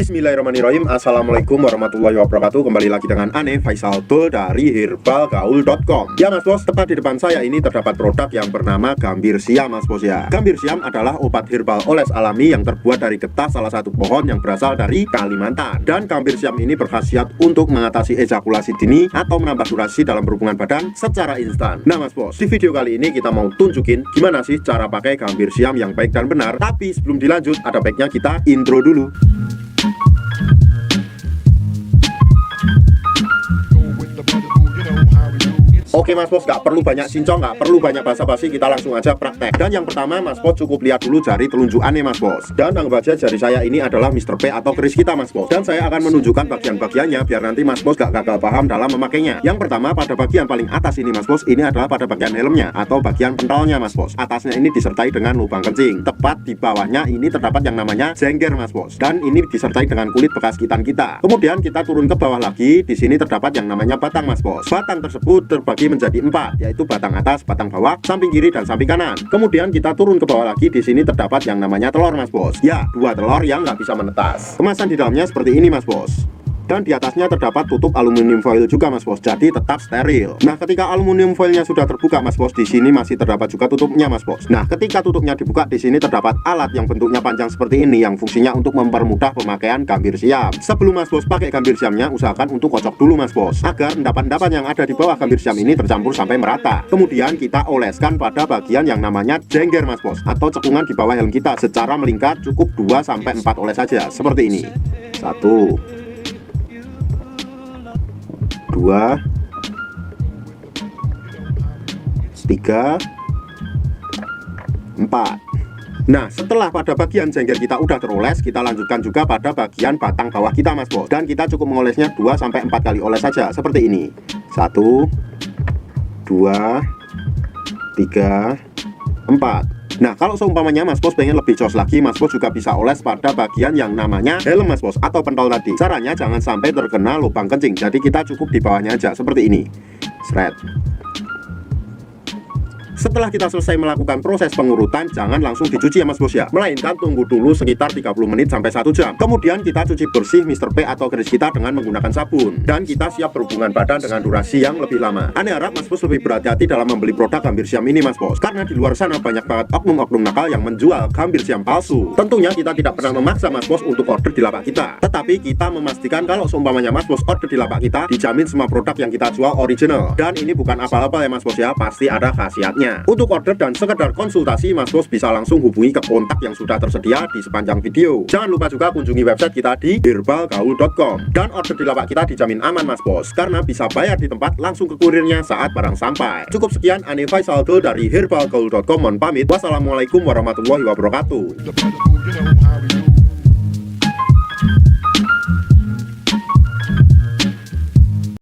Bismillahirrahmanirrahim. Assalamualaikum warahmatullahi wabarakatuh. Kembali lagi dengan Ane Faisal Dul dari herbalgaul.com. Ya mas bos, tepat di depan saya ini terdapat produk yang bernama Gambir Siam mas bos ya. Gambir Siam adalah obat herbal oles alami yang terbuat dari getah salah satu pohon yang berasal dari Kalimantan. Dan Gambir Siam ini berkhasiat untuk mengatasi ejakulasi dini atau menambah durasi dalam berhubungan badan secara instan. Nah mas bos, di video kali ini kita mau tunjukin gimana sih cara pakai Gambir Siam yang baik dan benar. Tapi sebelum dilanjut, ada baiknya kita intro dulu. Oke mas bos, gak perlu banyak sincong, gak perlu banyak basa-basi, kita langsung aja praktek. Dan yang pertama mas bos cukup lihat dulu jari telunjuk Ane mas bos. Dan anggap aja jari saya ini adalah Mr. P atau keris kita mas bos. Dan saya akan menunjukkan bagian-bagiannya biar nanti mas bos gak gagal paham dalam memakainya. Yang pertama pada bagian paling atas ini mas bos, ini adalah pada bagian helmnya atau bagian pentolnya mas bos. Atasnya ini disertai dengan lubang kencing. Tepat di bawahnya ini terdapat yang namanya jengger mas bos. Dan ini disertai dengan kulit bekas gitan kita. Kemudian kita turun ke bawah lagi, di sini terdapat yang namanya batang mas bos. Batang tersebut terbagi menjadi 4, yaitu batang atas, batang bawah, samping kiri dan samping kanan. Kemudian kita turun ke bawah lagi, di sini terdapat yang namanya telur mas bos. Ya, 2 telur yang nggak bisa menetas. Kemasan di dalamnya seperti ini mas bos. Dan di atasnya terdapat tutup aluminium foil juga mas bos, jadi tetap steril. Nah ketika aluminium foilnya sudah terbuka mas bos, di sini masih terdapat juga tutupnya mas bos. Nah ketika tutupnya dibuka, di sini terdapat alat yang bentuknya panjang seperti ini yang fungsinya untuk mempermudah pemakaian Gambir Siam. Sebelum mas bos pakai Gambir Siamnya, usahakan untuk kocok dulu mas bos, agar endapan-endapan yang ada di bawah Gambir Siam ini tercampur sampai merata. Kemudian kita oleskan pada bagian yang namanya jengger mas bos, atau cekungan di bawah helm kita secara melingkar, cukup 2-4 oles saja seperti ini. 1, 2, 3, 4. Nah setelah pada bagian jengger kita udah teroles, kita lanjutkan juga pada bagian batang bawah kita mas bos. Dan kita cukup mengolesnya 2-4 kali oles saja seperti ini. 1, 2, 3, 4. Nah kalau seumpamanya mas bos pengen lebih jos lagi, mas bos juga bisa oles pada bagian yang namanya helm mas bos atau pentol tadi. Caranya jangan sampai terkena lubang kencing, jadi kita cukup di bawahnya aja seperti ini. Sret. Setelah kita selesai melakukan proses pengurutan, jangan langsung dicuci ya mas bos ya, melainkan tunggu dulu sekitar 30 menit sampai 1 jam. Kemudian kita cuci bersih Mr. P atau keris kita dengan menggunakan sabun. Dan kita siap berhubungan badan dengan durasi yang lebih lama. Ane harap mas bos lebih berhati-hati dalam membeli produk Gambir Siam ini mas bos, karena di luar sana banyak banget oknum-oknum nakal yang menjual Gambir Siam palsu. Tentunya kita tidak pernah memaksa mas bos untuk order di lapak kita, tetapi kita memastikan kalau seumpamanya mas bos order di lapak kita, dijamin semua produk yang kita jual original. Dan ini bukan abal-abal ya mas bos ya, pasti ada khasiatnya. Untuk order dan sekedar konsultasi, mas bos bisa langsung hubungi ke kontak yang sudah tersedia di sepanjang video. Jangan lupa juga kunjungi website kita di herbalgaul.com. Dan order di lapak kita dijamin aman mas bos, karena bisa bayar di tempat langsung ke kurirnya saat barang sampai. Cukup sekian, Ane Faisal Dul dari herbalgaul.com mohon pamit. Wassalamualaikum warahmatullahi wabarakatuh.